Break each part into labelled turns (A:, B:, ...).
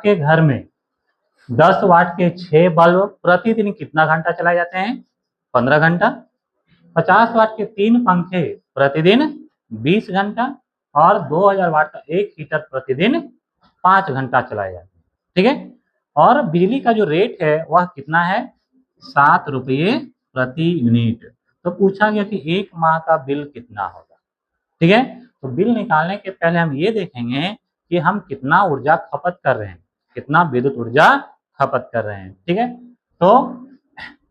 A: आपके घर में 10 वाट के 6 बल्ब प्रतिदिन कितना घंटा चलाए जाते हैं? 15 घंटा। 50 वाट के 3 पंखे प्रतिदिन 20 घंटा और 2000 वाट का एक हीटर प्रतिदिन 5 घंटा चलाए जाते हैं। ठीक है, और बिजली का जो रेट है वह कितना है? 7 रुपये प्रति यूनिट। तो पूछा गया कि एक माह का बिल कितना होगा। ठीक है, तो बिल निकालने के पहले हम ये देखेंगे कि हम कितना ऊर्जा खपत कर रहे हैं, कितना विद्युत ऊर्जा खपत कर रहे हैं। ठीक है, तो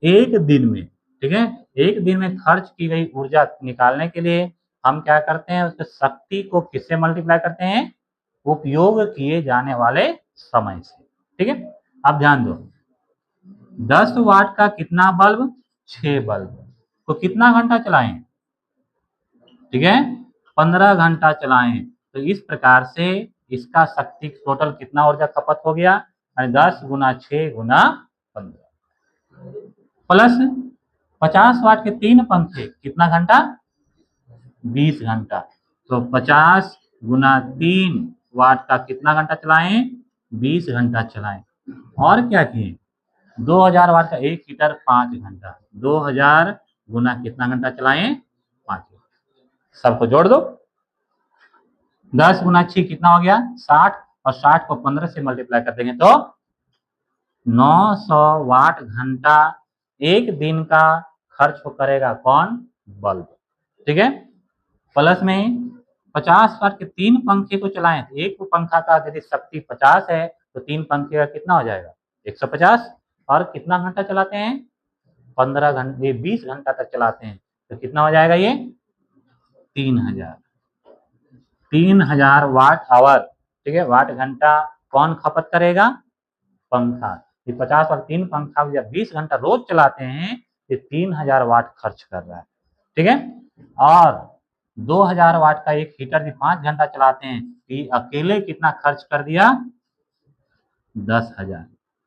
A: एक दिन में, ठीक है, एक दिन में खर्च की गई ऊर्जा निकालने के लिए हम क्या करते हैं? उसके शक्ति को किससे मल्टीप्लाई करते हैं? उपयोग किए जाने वाले समय से। ठीक है, अब ध्यान दो, 10 वाट का कितना बल्ब? 6 बल्ब, तो कितना घंटा चलाएं? ठीक है, 15 घंटा चलाएं। तो इस प्रकार से इसका शक्ति टोटल कितना ऊर्जा खपत हो गया? 10 गुना 6 गुना 15 प्लस 50 वाट के 3 पंखे कितना घंटा? 20 घंटा। तो 50 गुना 3 वाट का कितना घंटा चलाएं? 20 घंटा चलाएं। और क्या किए? 2000 वाट का एक हीटर 5 घंटा। 2000 गुना कितना घंटा चलाएं? 5। सबको जोड़ दो, 10 गुना 6 कितना हो गया? 60, और 60 को 15 से मल्टीप्लाई कर देंगे तो 900 वाट घंटा एक दिन का खर्च करेगा कौन? बल्ब। ठीक है, प्लस में 50 वाट के 3 पंखे को चलाएं तो एक पंखा का यदि शक्ति 50 है तो 3 पंखे का कितना हो जाएगा? 150। और कितना घंटा चलाते हैं? 15 घंटे, 20 घंटा तक चलाते हैं तो कितना हो जाएगा? ये 3000 वाट आवर। ठीक है, वाट घंटा कौन खपत करेगा? पंखा। ये 50 और 3 पंखा जब 20 घंटा रोज चलाते हैं ये 3000 वाट खर्च कर रहा है। ठीक है, और 2000 वाट का एक हीटर भी 5 घंटा चलाते हैं, ये अकेले कितना खर्च कर दिया? 10,000।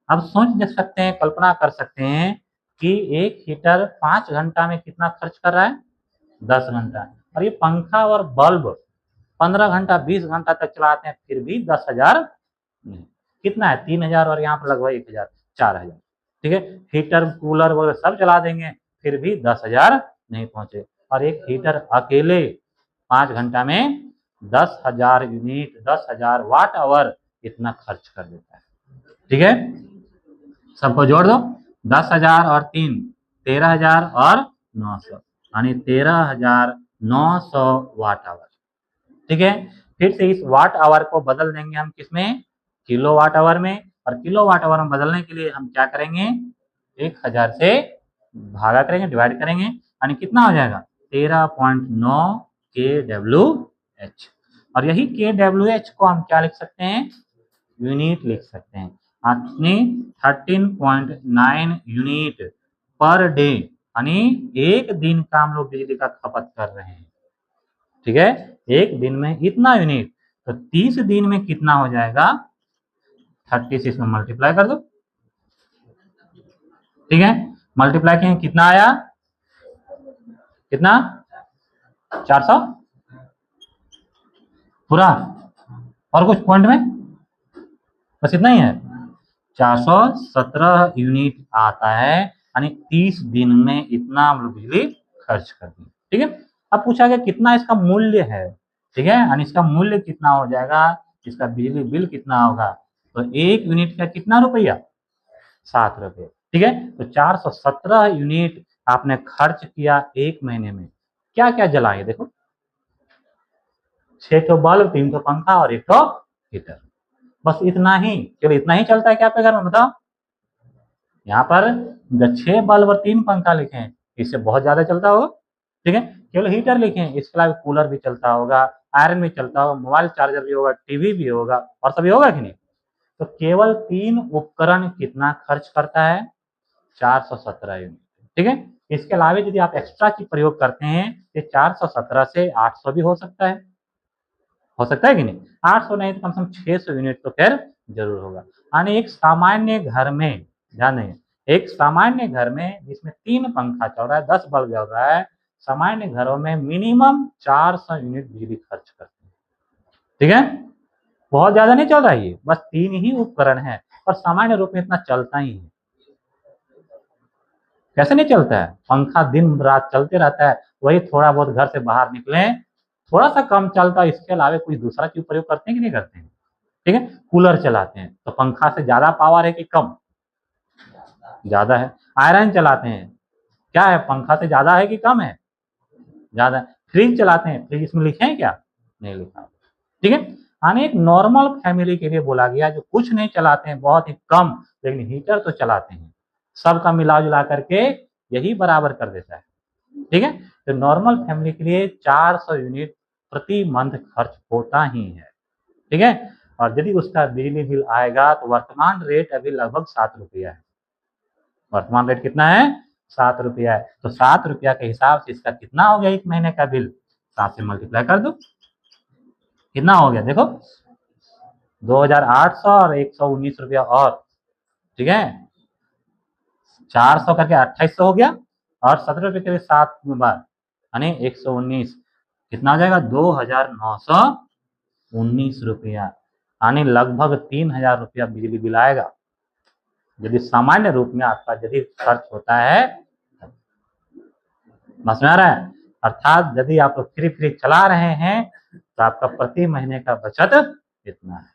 A: अब सोच देख सकते हैं, कल्पना कर सकते हैं कि एक हीटर 5 घंटा में कितना खर्च कर रहा है? 10 घंटा। और ये पंखा और बल्ब 15 घंटा 20 घंटा तक चलाते हैं फिर भी 10,000 नहीं। कितना है? 3000 और यहाँ पर लगभग 1000, 4000। ठीक है, हीटर कूलर वगैरह सब चला देंगे फिर भी 10,000 नहीं पहुंचे। और एक हीटर अकेले 5 घंटा में 10,000 यूनिट, 10,000 वाट आवर इतना खर्च कर देता है। ठीक है, सबको जोड़ दो, 10,000 और 3, 13,000 और 900, यानी 13,900 वाट आवर। ठीक है, फिर से इस वाट आवर को बदल देंगे हम किसमें? किलो वाट आवर में। और किलो वाट आवर में बदलने के लिए हम क्या करेंगे? 1000 से भागा करेंगे, डिवाइड करेंगे, यानी कितना हो जाएगा? 13.9 kWh। और यही kWh को हम क्या लिख सकते हैं? यूनिट लिख सकते हैं। यानी 13.9 यूनिट पर डे, यानी एक दिन का हम लोग बिजली का खपत कर रहे हैं। ठीक है, एक दिन में इतना यूनिट, तो 30 दिन में कितना हो जाएगा? 36 में मल्टीप्लाई कर दो। ठीक है, मल्टीप्लाई किए कितना आया? कितना? 400 पूरा? और कुछ पॉइंट में? बस इतना ही है, 417 यूनिट आता है, यानी 30 दिन में इतना हम लोग बिजली खर्च कर दी। ठीक है, अब पूछा गया कितना इसका मूल्य है। ठीक है, यानी इसका मूल्य कितना हो जाएगा? इसका बिजली बिल कितना होगा? तो एक यूनिट का कितना रुपया? 7 रुपये। ठीक है, तो 417 यूनिट आपने खर्च किया एक महीने में। क्या क्या जलाए? देखो, 6 ठो बल्ब, 3 ठो पंखा और 1 ठो हीटर। बस इतना ही, केवल इतना ही चलता है क्या आपके घर में? बताओ। यहाँ पर 6 बल्ब और 3 पंखा लिखे हैं, इससे बहुत ज्यादा चलता होगा। ठीक है, केवल हीटर लिखे हैं, इसके अलावा कूलर भी चलता होगा, आयरन भी चलता होगा, मोबाइल चार्जर भी होगा, टीवी भी होगा, और सभी होगा कि नहीं? तो केवल 3 उपकरण कितना खर्च करता है? 417 यूनिट। ठीक है, इसके अलावा यदि आप एक्स्ट्रा चीज प्रयोग करते हैं तो 417 से 800 भी हो सकता है कि नहीं? 800 नहीं तो कम से कम 600 यूनिट तो फिर जरूर होगा। यानी एक सामान्य घर में, ध्यान दें, एक सामान्य घर में जिसमें 3 पंखा चल रहा है, 10 बल्ब जल रहा है, सामान्य घरों में मिनिमम 400 यूनिट बिजली खर्च करते हैं। ठीक है, बहुत ज्यादा नहीं चल रहा है, ये बस 3 ही उपकरण है और सामान्य रूप में इतना चलता ही है। कैसे नहीं चलता है? पंखा दिन रात चलते रहता है, वही थोड़ा बहुत घर से बाहर निकले थोड़ा सा कम चलता है, इसके अलावा कोई दूसरा चीज प्रयोग करते हैं कि नहीं करते हैं? ठीक है, कूलर चलाते हैं तो पंखा से ज्यादा पावर है कि कम? ज्यादा है। आयरन चलाते हैं, क्या है, पंखा से ज्यादा है कि कम है? ज्यादा। फ्रिज चलाते हैं, फ्रिज इसमें लिखे हैं क्या? नहीं लिखा। ठीक है, यानी एक नॉर्मल फैमिली के लिए बोला गया जो कुछ नहीं चलाते हैं, बहुत ही कम, लेकिन हीटर तो चलाते हैं। सबका मिला जुला करके यही बराबर कर देता है। ठीक है, तो नॉर्मल फैमिली के लिए 400 यूनिट प्रति मंथ खर्च होता ही है। ठीक है, और यदि उसका बिजली बिल आएगा तो वर्तमान रेट अभी लगभग 7 रुपया है। वर्तमान रेट कितना है? 7 रुपया है। तो 7 रुपया के हिसाब से इसका कितना हो गया एक महीने का बिल? 7 से मल्टीप्लाई कर दो, कितना हो गया देखो, 2800 और 119 रुपया और। ठीक है, 400 करके 2800 हो गया और 17 रुपये के 7 बार यानी 119, कितना हो जाएगा? 2919 रुपया, यानी लगभग 3000 रुपया बिजली बिल आएगा यदि सामान्य रूप में आपका यदि खर्च होता है। समझ में आ रहा है? अर्थात यदि आप लोग फ्री चला रहे हैं तो आपका प्रति महीने का बचत इतना है।